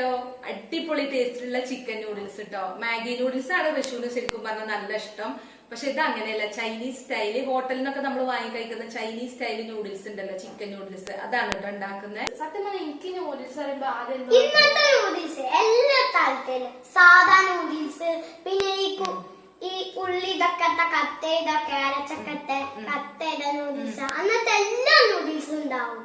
നോക്കിയാലോ? അടിപൊളി ടേസ്റ്റിലുള്ള chicken noodles കേട്ടോ. മാഗി നൂഡിൽസ് ആണ് റഷൂന് ശരിക്കും പറഞ്ഞാൽ നല്ല ഇഷ്ടം. പക്ഷെ ഇത് അങ്ങനെയല്ല, ചൈനീസ് സ്റ്റൈല്. ഹോട്ടലിൽ നിന്നൊക്കെ നമ്മൾ വാങ്ങി കഴിക്കുന്ന ചൈനീസ് സ്റ്റൈല് നൂഡിൽസ് ഉണ്ടല്ലോ, ചിക്കൻ നൂഡിൽസ്, അതാണ് കേട്ടോ ഉണ്ടാക്കുന്നത്. സത്യം പറഞ്ഞാൽ എനിക്ക് നൂഡിൽസ് പറയുമ്പോ ആദ്യം ഇന്നത്തെ നൂഡിൽസ് എല്ലാ താല്പര്യം സാധാ നൂഡിൽസ്, പിന്നെ ഈ ഉള്ളി ഇതൊക്കെ കത്തേതൊക്കെ അരച്ചക്കത്തെ കത്തേത നൂഡിൽസ്, അന്നത്തെ എല്ലാ നൂഡിൽസും ഉണ്ടാവും.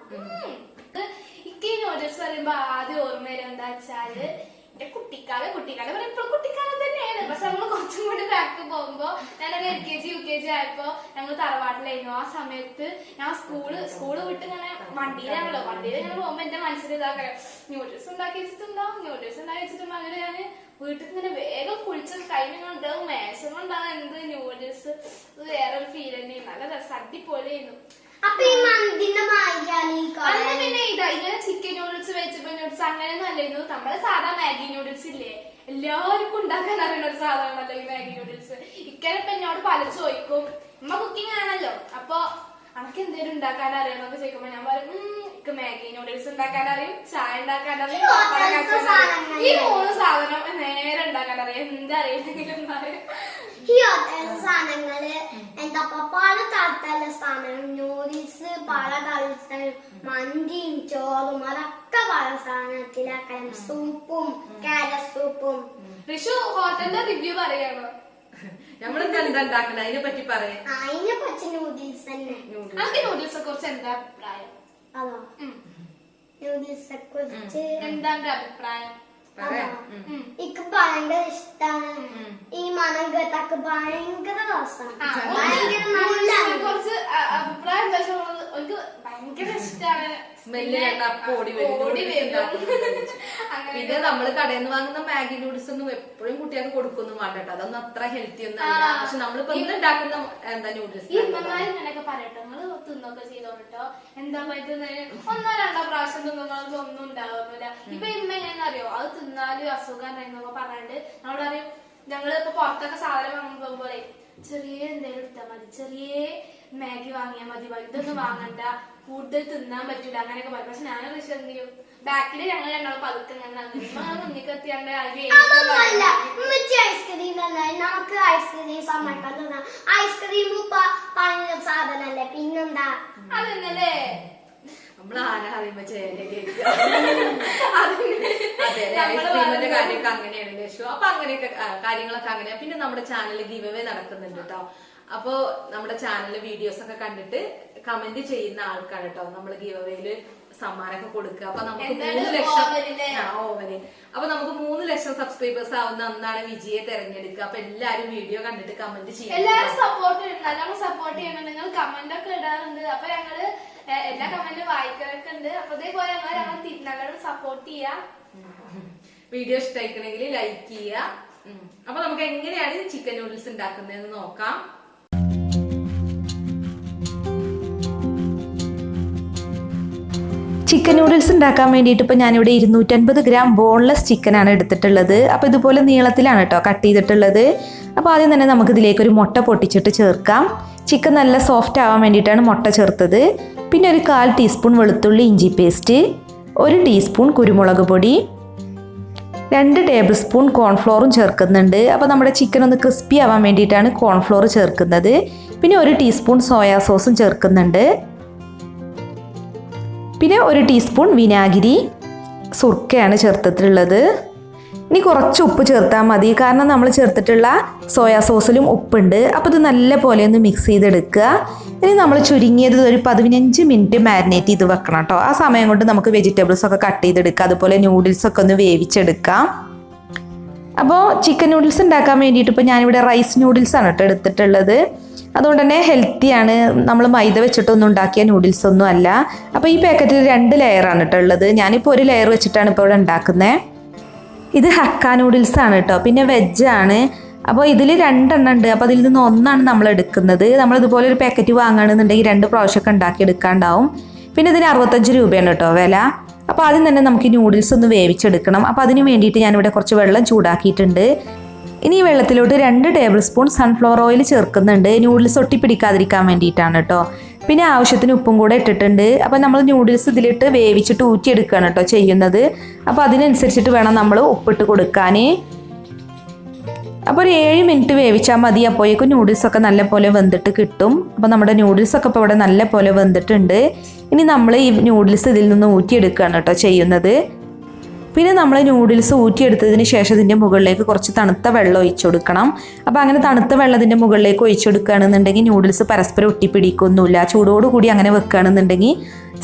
എനിക്ക് നൂഡിൽസ് പറയുമ്പോ ആദ്യം ഓർമ്മയിൽ എന്താ വെച്ചാല് എന്റെ കുട്ടിക്കാലം പറയുമ്പോ ഇപ്പോൾ കുട്ടിക്കാലം തന്നെയാണ്. പക്ഷെ നമ്മള് കുറച്ചും കൂടി ബാക്ക് പോകുമ്പോ ഞാനൊരു LKG UKG ആയപ്പോ ഞങ്ങൾ തറവാട്ടിലായിരുന്നു. ആ സമയത്ത് ഞാൻ സ്കൂള് വിട്ട് ഇങ്ങനെ വണ്ടിയിൽ ഇങ്ങനെ പോകുമ്പോ എന്റെ മനസ്സിൽ ഇതാക്കാം, നൂഡിൽസ് ഉണ്ടാക്കി വെച്ചിട്ടുണ്ടോ അങ്ങനെ ഞാന് വീട്ടിൽ ഇങ്ങനെ വേഗം കുളിച്ച് കൈകൊണ്ടാവും മേശമുണ്ടാവും എന്ത് നൂഡിൽസ്. വേറൊരു ഫീൽ തന്നെയാണ്. നല്ല രസം, അടിപൊളിയായിരുന്നു. പിന്നെ ഇങ്ങനെ ചിക്കൻ നൂഡിൽസ് വെജിറ്റബിൾ നൂഡിൽസ് അങ്ങനെയൊന്നും അല്ലായിരുന്നു. നമ്മള് സാധാ മാഗി നൂഡിൽസ് ഇല്ലേ, എല്ലാവർക്കും ഉണ്ടാക്കാൻ അറിയുന്ന ഒരു സാധനമാണല്ലോ ഈ മാഗി നൂഡിൽസ്. ഇക്കരപ്പ എന്നോട് പല ചോദിക്കും, ഉമ്മ കുക്കിംഗ് ആണല്ലോ, അപ്പൊ നമുക്ക് എന്തെങ്കിലും ഉണ്ടാക്കാൻ അറിയണമെന്നൊക്കെ ചോദിക്കുമ്പോ ഞാൻ പറയും മാഗി നൂഡിൽസ് ഉണ്ടാക്കാൻ അറിയും, ചായ ഉണ്ടാക്കാൻ അറിയും, ഈ 3 സാധനം നേരെ ഉണ്ടാക്കാൻ അറിയാം. എന്താ അറിയില്ലെങ്കിലും ഈ സാധനങ്ങള് എന്താ പല തരത്തിലുള്ള സാധനം, നൂഡിൽസ് പല തരത്തിലും, മന്തിയും ചോറും അതൊക്കെ പല സാധനത്തിലാക്കണം, സൂപ്പും കാരറ്റ് സൂപ്പും. ഋഷു ഹോട്ടലിന്റെ റിവ്യൂ പറയാണോ? നമ്മളിപ്പോ എന്താ ഉണ്ടാക്കണം അതിനെ പറ്റി പറയാം. അതിനെ പറ്റി നൂഡിൽസ് തന്നെ. നമുക്ക് നൂഡിൽസിനെ കുറിച്ച് എന്താ അഭിപ്രായം? അതോ നൂഡിൽസിനെ കുറിച്ച് എന്താ അഭിപ്രായം? എനിക്ക് ഭയങ്കര ഇഷ്ടാണ്. ഈ മണം കേട്ടൊക്കെ ഭയങ്കര രസമാണ്. കുറച്ച് അഭിപ്രായം എന്താ വെച്ചാൽ എനിക്ക് ഭയങ്കര ഇഷ്ടമാണ്. സ്മെല്ല് ഓടി വരും. പിന്നെ നമ്മള് കടയിൽ നിന്ന് വാങ്ങുന്ന മാഗി നൂഡിൽസ് ഒന്നും എപ്പോഴും കുട്ടികൾക്ക് കൊടുക്കൊന്നും വേണ്ട കേട്ടോ. അതൊന്നും അത്ര ഹെൽത്തി ഒന്നും അല്ല. പക്ഷെ നമ്മളിപ്പോ ഉണ്ടാക്കുന്ന എന്താ നൂഡിൽസ് ഇങ്ങനെയൊക്കെ പറയട്ടോ, നിങ്ങള് തിന്നൊക്കെ ചെയ്തോട്ടോ. എന്താ പറ്റുന്ന 1-2 പ്രാവശ്യം തിന്നുന്നത് ഒന്നും ഉണ്ടാവുന്നില്ല. ഇപ്പൊ ഇമ്മ എങ്ങനെയാണെന്നറിയോ, അത് തിന്നാലും അസുഖം എന്നൊക്കെ പറഞ്ഞിട്ട് നമ്മളറിയും. ഞങ്ങള് ഇപ്പൊ പുറത്തൊക്കെ സാധനം വാങ്ങുമ്പോ പോലെ ചെറിയ എന്തെങ്കിലും എടുത്താൽ മതി, ചെറിയ മാഗി വാങ്ങിയാൽ മതി, വലുതൊന്നും വാങ്ങണ്ട, കൂടുതൽ തിന്നാൻ പറ്റൂല അങ്ങനെയൊക്കെ പറയും. പക്ഷെ ഞാൻ പക്ഷെ എന്ത് ചെയ്യും, ബാക്കില് ഞങ്ങൾ രണ്ടാളും പതുക്കെ മുന്നിൽ എത്തിയാണ്ട് ഐസ്ക്രീം നമുക്ക് ഐസ്ക്രീം സമ്മതിക്കാൻ തോന്നാം. ഐസ്ക്രീം സാധനല്ലേ, പിന്നെന്താ അതന്നല്ലേ നമ്മൾ ആരാധിക്കുമ്പോ ഐസ്ക്രീമിന്റെ കാര്യമൊക്കെ അങ്ങനെയാണ് ലക്ഷു. അപ്പൊ അങ്ങനെയൊക്കെ കാര്യങ്ങളൊക്കെ അങ്ങനെയാ. പിന്നെ നമ്മുടെ ചാനലിൽ ഗിവ് അവേ നടക്കുന്നുണ്ട് കേട്ടോ. അപ്പൊ നമ്മുടെ ചാനലിലെ വീഡിയോസ് ഒക്കെ കണ്ടിട്ട് കമന്റ് ചെയ്യുന്ന ആൾക്കാണ് കേട്ടോ നമ്മള് ഗിവ് അവേയില് സമ്മാനമൊക്കെ കൊടുക്കുക. അപ്പൊ നമുക്ക് 3 ലക്ഷം ഓവന്. അപ്പൊ നമുക്ക് 3 ലക്ഷം സബ്സ്ക്രൈബേഴ്സ് ആവുന്ന അന്നാണ് വിജയെ തെരഞ്ഞെടുക്കുക. അപ്പൊ എല്ലാരും വീഡിയോ കണ്ടിട്ട് കമന്റ് ചെയ്യും. എല്ലാരും സപ്പോർട്ട് ചെയ്യണം. നിങ്ങൾ കമന്റ് ഒക്കെ ഇടാറുണ്ട്. അപ്പൊ ഞങ്ങള് എല്ലാ കമന്റും വായിക്കാറൊക്കെ ഉണ്ട്. അപ്പൊ ഇതേപോലെ ഞങ്ങളും സപ്പോർട്ട് ചെയ്യാം. വീഡിയോ ഇഷ്ടമായിക്കണമെങ്കിൽ ലൈക്ക് ചെയ്യുക. അപ്പൊ നമുക്ക് എങ്ങനെയാണ് ചിക്കൻ നൂഡിൽസ് ഉണ്ടാക്കുന്നതെന്ന് നോക്കാം. ചിക്കൻ നൂഡിൽസ് ഉണ്ടാക്കാൻ വേണ്ടിയിട്ട് ഇപ്പോൾ ഞാനിവിടെ 250 ഗ്രാം ബോൺലെസ് ചിക്കനാണ് എടുത്തിട്ടുള്ളത്. അപ്പോൾ ഇതുപോലെ നീളത്തിലാണ് കേട്ടോ കട്ട് ചെയ്തിട്ടുള്ളത്. അപ്പോൾ ആദ്യം തന്നെ നമുക്കിതിലേക്കൊരു മുട്ട പൊട്ടിച്ചിട്ട് ചേർക്കാം. ചിക്കൻ നല്ല സോഫ്റ്റ് ആവാൻ വേണ്ടിയിട്ടാണ് മുട്ട ചേർത്തത്. പിന്നെ ഒരു 1/4 ടീസ്പൂൺ വെളുത്തുള്ളി ഇഞ്ചി പേസ്റ്റ്, 1 ടീസ്പൂൺ കുരുമുളക് പൊടി, 2 ടേബിൾ സ്പൂൺ കോൺഫ്ലോറും ചേർക്കുന്നുണ്ട്. അപ്പോൾ നമ്മുടെ ചിക്കൻ ഒന്ന് ക്രിസ്പി ആവാൻ വേണ്ടിയിട്ടാണ് കോൺഫ്ലോർ ചേർക്കുന്നത്. പിന്നെ 1 ടീസ്പൂൺ സോയാ സോസും ചേർക്കുന്നുണ്ട്. പിന്നെ 1 ടീസ്പൂൺ വിനാഗിരി, സുർക്കയാണ് ചേർത്തിട്ടുള്ളത്. ഇനി കുറച്ച് ഉപ്പ് ചേർത്താൽ മതി, കാരണം നമ്മൾ ചേർത്തിട്ടുള്ള സോയാ സോസിലും ഉപ്പുണ്ട്. അപ്പോൾ ഇത് നല്ല പോലെ ഒന്ന് മിക്സ് ചെയ്തെടുക്കുക. ഇനി നമ്മൾ ചുരുങ്ങിയത് ഒരു 15 മിനിറ്റ് മാരിനേറ്റ് ചെയ്ത് വെക്കണം കേട്ടോ. ആ സമയം കൊണ്ട് നമുക്ക് വെജിറ്റബിൾസ് ഒക്കെ കട്ട് ചെയ്തെടുക്കാം, അതുപോലെ നൂഡിൽസൊക്കെ ഒന്ന് വേവിച്ചെടുക്കാം. അപ്പോൾ ചിക്കൻ നൂഡിൽസ് ഉണ്ടാക്കാൻ വേണ്ടിയിട്ട് ഇപ്പോൾ ഞാനിവിടെ റൈസ് നൂഡിൽസാണ് കേട്ടോ എടുത്തിട്ടുള്ളത്. അതുകൊണ്ട് തന്നെ ഹെൽത്തിയാണ്. നമ്മൾ മൈദ വെച്ചിട്ടൊന്നും ഉണ്ടാക്കിയ നൂഡിൽസ് ഒന്നും അല്ല. അപ്പോൾ ഈ പാക്കറ്റിൽ 2 ലെയറാണ് കേട്ടോ ഉള്ളത്. ഞാനിപ്പോൾ 1 ലെയർ വെച്ചിട്ടാണ് ഇപ്പോൾ ഇവിടെ ഉണ്ടാക്കുന്നത്. ഇത് ഹക്ക നൂഡിൽസ് ആണ് കേട്ടോ. പിന്നെ വെജാണ്. അപ്പോൾ ഇതിൽ 2 എണ്ണം ഉണ്ട്. അപ്പോൾ അതിൽ നിന്ന് 1 ആണ് നമ്മൾ എടുക്കുന്നത്. നമ്മളിതുപോലെ ഒരു പാക്കറ്റ് വാങ്ങുകയാണെന്നുണ്ടെങ്കിൽ 2 പ്രാവശ്യമൊക്കെ ഉണ്ടാക്കി എടുക്കാണ്ടാവും. പിന്നെ ഇതിന് 65 രൂപയാണ് കേട്ടോ വില. അപ്പോൾ ആദ്യം തന്നെ നമുക്ക് ഈ നൂഡിൽസ് ഒന്ന് വേവിച്ചെടുക്കണം. അപ്പോൾ അതിന് വേണ്ടിയിട്ട് ഞാനിവിടെ കുറച്ച് വെള്ളം ചൂടാക്കിയിട്ടുണ്ട്. ഇനി ഈ വെള്ളത്തിലോട്ട് 2 ടേബിൾ സ്പൂൺ സൺഫ്ലവർ ഓയിൽ ചേർക്കുന്നുണ്ട്. നൂഡിൽസ് ഒട്ടിപ്പിടിക്കാതിരിക്കാൻ വേണ്ടിയിട്ടാണ് കേട്ടോ. പിന്നെ ആവശ്യത്തിന് ഉപ്പും കൂടെ ഇട്ടിട്ടുണ്ട്. അപ്പോൾ നമ്മൾ നൂഡിൽസ് ഇതിലിട്ട് വേവിച്ചിട്ട് ഊറ്റിയെടുക്കുകയാണ് കേട്ടോ ചെയ്യുന്നത്. അപ്പോൾ അതിനനുസരിച്ചിട്ട് വേണം നമ്മൾ ഉപ്പിട്ട് കൊടുക്കാൻ. അപ്പോൾ ഒരു 7 മിനിറ്റ് വേവിച്ചാൽ മതി. അപ്പോഴേക്കും നൂഡിൽസൊക്കെ നല്ല പോലെ വെന്തിട്ട് കിട്ടും. അപ്പോൾ നമ്മുടെ നൂഡിൽസൊക്കെ ഇപ്പോൾ ഇവിടെ നല്ല പോലെ വെന്തിട്ടുണ്ട്. ഇനി നമ്മൾ ഈ നൂഡിൽസ് ഇതിൽ നിന്ന് ഊറ്റിയെടുക്കുകയാണ് കേട്ടോ ചെയ്യുന്നത്. പിന്നെ നമ്മൾ നൂഡിൽസ് ഊറ്റിയെടുത്തതിന് ശേഷം ഇതിൻ്റെ മുകളിലേക്ക് കുറച്ച് തണുത്ത വെള്ളം ഒഴിച്ചു കൊടുക്കണം. അപ്പോൾ അങ്ങനെ തണുത്ത വെള്ളം ഇതിൻ്റെ മുകളിലേക്ക് ഒഴിച്ചു കൊടുക്കുകയാണെന്നുണ്ടെങ്കിൽ നൂഡിൽസ് പരസ്പരം ഒട്ടിപ്പിടിക്കൊന്നുമില്ല. ചൂടോടുകൂടി അങ്ങനെ വെക്കുകയാണെന്നുണ്ടെങ്കിൽ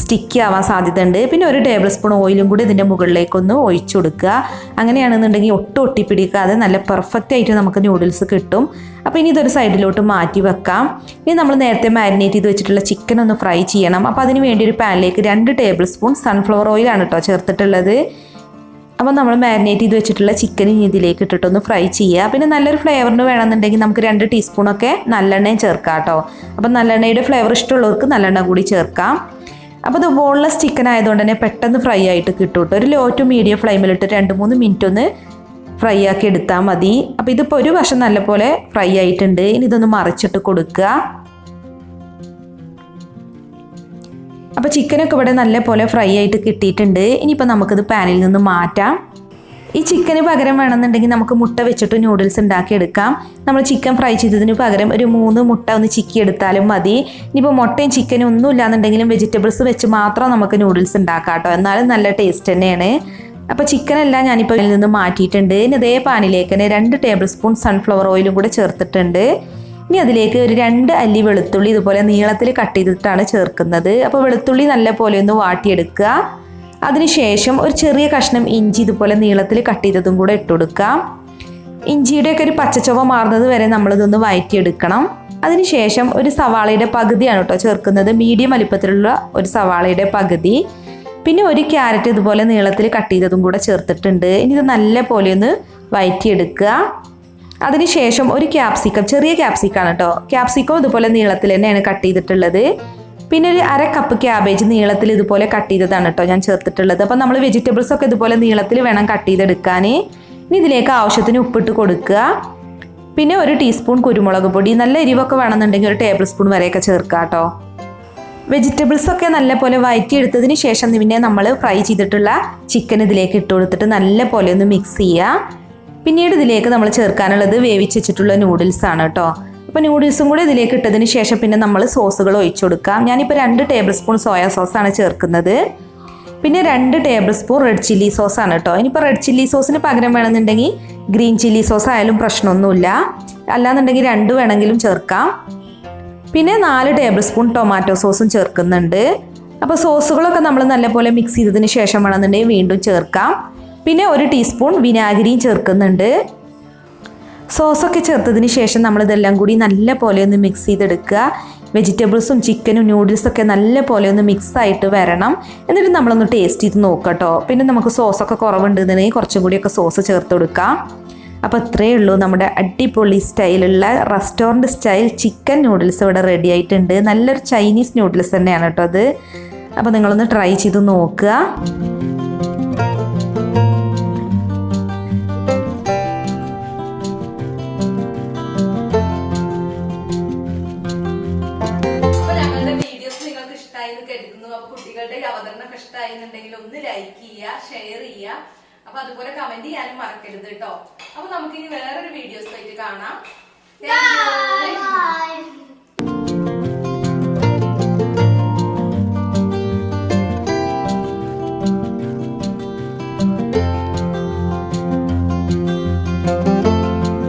സ്റ്റിക്കി ആവാൻ സാധ്യതയുണ്ട്. പിന്നെ ഒരു ടേബിൾ സ്പൂൺ ഓയിലും കൂടി ഇതിൻ്റെ മുകളിലേക്കൊന്ന് ഒഴിച്ചു കൊടുക്കുക. അങ്ങനെയാണെന്നുണ്ടെങ്കിൽ ഒട്ടും ഒട്ടിപ്പിടിക്കാതെ നല്ല പെർഫെക്റ്റ് ആയിട്ട് നമുക്ക് നൂഡിൽസ് കിട്ടും. അപ്പോൾ ഇനി ഇതൊരു സൈഡിലോട്ട് മാറ്റി വെക്കാം. ഇനി നമ്മൾ നേരത്തെ മാരിനേറ്റ് ചെയ്ത് വെച്ചിട്ടുള്ള ചിക്കൻ ഒന്ന് ഫ്രൈ ചെയ്യണം. അപ്പോൾ അതിന് വേണ്ടി ഒരു പാനിലേക്ക് 2 ടേബിൾ സ്പൂൺ സൺഫ്ലവർ ഓയിലാണ് കേട്ടോ ചേർത്തിട്ടുള്ളത്. അപ്പോൾ നമ്മൾ മാരിനേറ്റ് ചെയ്ത് വെച്ചിട്ടുള്ള ചിക്കൻ ഇതിലേക്ക് ഇട്ടിട്ടൊന്ന് ഫ്രൈ ചെയ്യുക. പിന്നെ നല്ലൊരു ഫ്ലേവറിന് വേണമെന്നുണ്ടെങ്കിൽ നമുക്ക് 2 ടീസ്പൂണൊക്കെ നല്ലെണ്ണയും ചേർക്കാം കേട്ടോ. അപ്പോൾ നല്ലെണ്ണയുടെ ഫ്ലേവർ ഇഷ്ടമുള്ളവർക്ക് നല്ലെണ്ണ കൂടി ചേർക്കാം. അപ്പോൾ ഇത് ബോൺലെസ് ചിക്കൻ ആയതുകൊണ്ട് തന്നെ പെട്ടെന്ന് ഫ്രൈ ആയിട്ട് കിട്ടും കേട്ടോ. ഒരു ലോ ടു മീഡിയം ഫ്ലെയിമിലിട്ട് 2-3 മിനിറ്റ് ഒന്ന് ഫ്രൈ ആക്കി എടുത്താൽ മതി. അപ്പോൾ ഇതിപ്പോൾ ഒരു വശം നല്ലപോലെ ഫ്രൈ ആയിട്ടുണ്ട്. ഇനി ഇതൊന്ന് മറിച്ചിട്ട് കൊടുക്കുക. അപ്പോൾ ചിക്കനൊക്കെ ഇവിടെ നല്ല പോലെ ഫ്രൈ ആയിട്ട് കിട്ടിയിട്ടുണ്ട്. ഇനിയിപ്പോൾ നമുക്കിത് പാനിൽ നിന്ന് മാറ്റാം. ഈ ചിക്കന് പകരം വേണമെന്നുണ്ടെങ്കിൽ നമുക്ക് മുട്ട വെച്ചിട്ട് നൂഡിൽസ് ഉണ്ടാക്കിയെടുക്കാം. നമ്മൾ ചിക്കൻ ഫ്രൈ ചെയ്തതിന് പകരം ഒരു 3 മുട്ട ഒന്ന് ചിക്കി എടുത്താലും മതി. ഇനിയിപ്പോൾ മുട്ടയും ചിക്കനും ഒന്നും ഇല്ലാന്നുണ്ടെങ്കിലും വെജിറ്റബിൾസ് വെച്ച് മാത്രം നമുക്ക് നൂഡിൽസ് ഉണ്ടാക്കാം കേട്ടോ. എന്നാലും നല്ല ടേസ്റ്റ് തന്നെയാണ്. അപ്പോൾ ചിക്കനെല്ലാം ഞാനിപ്പോൾ ഇതിൽ നിന്ന് മാറ്റിയിട്ടുണ്ട്. ഇനി ഇതേ പാനിലേക്ക് തന്നെ 2 ടേബിൾ സ്പൂൺ സൺഫ്ലവർ ഓയിലും കൂടെ ചേർത്തിട്ടുണ്ട്. ഇനി അതിലേക്ക് ഒരു 2 അല്ലി വെളുത്തുള്ളി ഇതുപോലെ നീളത്തിൽ കട്ട് ചെയ്തിട്ടാണ് ചേർക്കുന്നത്. അപ്പോൾ വെളുത്തുള്ളി നല്ല പോലെ ഒന്ന് വാട്ടിയെടുക്കുക. അതിനുശേഷം ഒരു ചെറിയ കഷ്ണം ഇഞ്ചി ഇതുപോലെ നീളത്തിൽ കട്ട് ചെയ്തതും കൂടെ ഇട്ട് കൊടുക്കാം. ഇഞ്ചിയുടെയൊക്കെ ഒരു പച്ചച്ചുവ മാറുന്നത് വരെ നമ്മളിതൊന്ന് വഴറ്റിയെടുക്കണം. അതിനുശേഷം ഒരു സവാളയുടെ പകുതിയാണ് കേട്ടോ ചേർക്കുന്നത്. മീഡിയം വലിപ്പത്തിലുള്ള ഒരു സവാളയുടെ പകുതി. പിന്നെ ഒരു ക്യാരറ്റ് ഇതുപോലെ നീളത്തിൽ കട്ട് ചെയ്തതും കൂടെ ചേർത്തിട്ടുണ്ട്. ഇനി ഇത് നല്ല പോലെ ഒന്ന് വഴറ്റിയെടുക്കുക. അതിനുശേഷം ഒരു ക്യാപ്സിക്കം, ചെറിയ ക്യാപ്സിക്കാണ് കേട്ടോ. ക്യാപ്സിക്കം ഇതുപോലെ നീളത്തിൽ തന്നെയാണ് കട്ട് ചെയ്തിട്ടുള്ളത്. പിന്നെ ഒരു 1/2 കപ്പ് ക്യാബേജ് നീളത്തിൽ ഇതുപോലെ കട്ട് ചെയ്തതാണ് കേട്ടോ ഞാൻ ചേർത്തിട്ടുള്ളത്. അപ്പോൾ നമ്മൾ വെജിറ്റബിൾസ് ഒക്കെ ഇതുപോലെ നീളത്തിൽ വേണം കട്ട് ചെയ്തെടുക്കാൻ. ഇനി ഇതിലേക്ക് ആവശ്യത്തിന് ഉപ്പിട്ട് കൊടുക്കുക. പിന്നെ ഒരു ടീസ്പൂൺ കുരുമുളക് പൊടി, നല്ല എരിവൊക്കെ വേണമെന്നുണ്ടെങ്കിൽ ഒരു ടേബിൾ സ്പൂൺ വരെയൊക്കെ ചേർക്കുക കേട്ടോ. വെജിറ്റബിൾസൊക്കെ നല്ല പോലെ വഴറ്റിയെടുത്തതിന് ശേഷം പിന്നെ നമ്മൾ ഫ്രൈ ചെയ്തിട്ടുള്ള ചിക്കൻ ഇതിലേക്ക് ഇട്ട് കൊടുത്തിട്ട് നല്ല പോലെ ഒന്ന് മിക്സ് ചെയ്യുക. പിന്നീട് ഇതിലേക്ക് നമ്മൾ ചേർക്കാനുള്ളത് വേവിച്ച് വെച്ചിട്ടുള്ള നൂഡിൽസ് ആണ് കേട്ടോ. അപ്പോൾ നൂഡിൽസും കൂടി ഇതിലേക്ക് ഇട്ടതിന് ശേഷം പിന്നെ നമ്മൾ സോസുകൾ ഒഴിച്ചു കൊടുക്കാം. ഞാനിപ്പോൾ 2 ടേബിൾ സ്പൂൺ സോയാ സോസാണ് ചേർക്കുന്നത്. പിന്നെ 2 ടേബിൾ സ്പൂൺ റെഡ് ചില്ലി സോസാണ് കേട്ടോ. ഇനിയിപ്പോൾ റെഡ് ചില്ലി സോസിന് പകരം വേണമെന്നുണ്ടെങ്കിൽ ഗ്രീൻ ചില്ലി സോസ് ആയാലും പ്രശ്നമൊന്നുമില്ല. അല്ലാന്നുണ്ടെങ്കിൽ 2 വേണമെങ്കിലും ചേർക്കാം. പിന്നെ 4 ടേബിൾ സ്പൂൺ ടൊമാറ്റോ സോസും ചേർക്കുന്നുണ്ട്. അപ്പോൾ സോസുകളൊക്കെ നമ്മൾ നല്ലപോലെ മിക്സ് ചെയ്തതിന് ശേഷം വേണമെന്നുണ്ടെങ്കിൽ വീണ്ടും ചേർക്കാം. പിന്നെ 1 ടീസ്പൂൺ വിനാഗിരിയും ചേർക്കുന്നുണ്ട്. സോസൊക്കെ ചേർത്തതിന് ശേഷം നമ്മളിതെല്ലാം കൂടി നല്ല പോലെ ഒന്ന് മിക്സ് ചെയ്തെടുക്കുക. വെജിറ്റബിൾസും ചിക്കനും നൂഡിൽസൊക്കെ നല്ല പോലെ ഒന്ന് മിക്സ് ആയിട്ട് വരണം. എന്നിട്ട് നമ്മളൊന്ന് ടേസ്റ്റ് ചെയ്ത് നോക്കട്ടോ. പിന്നെ നമുക്ക് സോസൊക്കെ കുറവുണ്ടെന്നുണ്ടെങ്കിൽ കുറച്ചും കൂടിയൊക്കെ സോസ് ചേർത്ത് കൊടുക്കാം. അപ്പോൾ ഇത്രയേ ഉള്ളൂ, നമ്മുടെ അടിപൊളി സ്റ്റൈലുള്ള റെസ്റ്റോറൻറ്റ് സ്റ്റൈൽ ചിക്കൻ നൂഡിൽസ് ഇവിടെ റെഡി ആയിട്ടുണ്ട്. നല്ലൊരു ചൈനീസ് നൂഡിൽസ് തന്നെയാണ് കേട്ടോ അത്. അപ്പോൾ നിങ്ങളൊന്ന് ട്രൈ ചെയ്ത് നോക്കുക. കുട്ടികളുടെ അവതരണം ഇഷ്ടമായിരുന്നുണ്ടെങ്കിൽ ഒന്ന് ലൈക്ക് ചെയ്യുക, ഷെയർ ചെയ്യുക. അപ്പൊ അതുപോലെ കമന്റ് ചെയ്യാനും മറക്കരുത് കേട്ടോ. അപ്പൊ നമുക്ക് ഇനി വേറൊരു വീഡിയോസ് ആയിട്ട് കാണാം.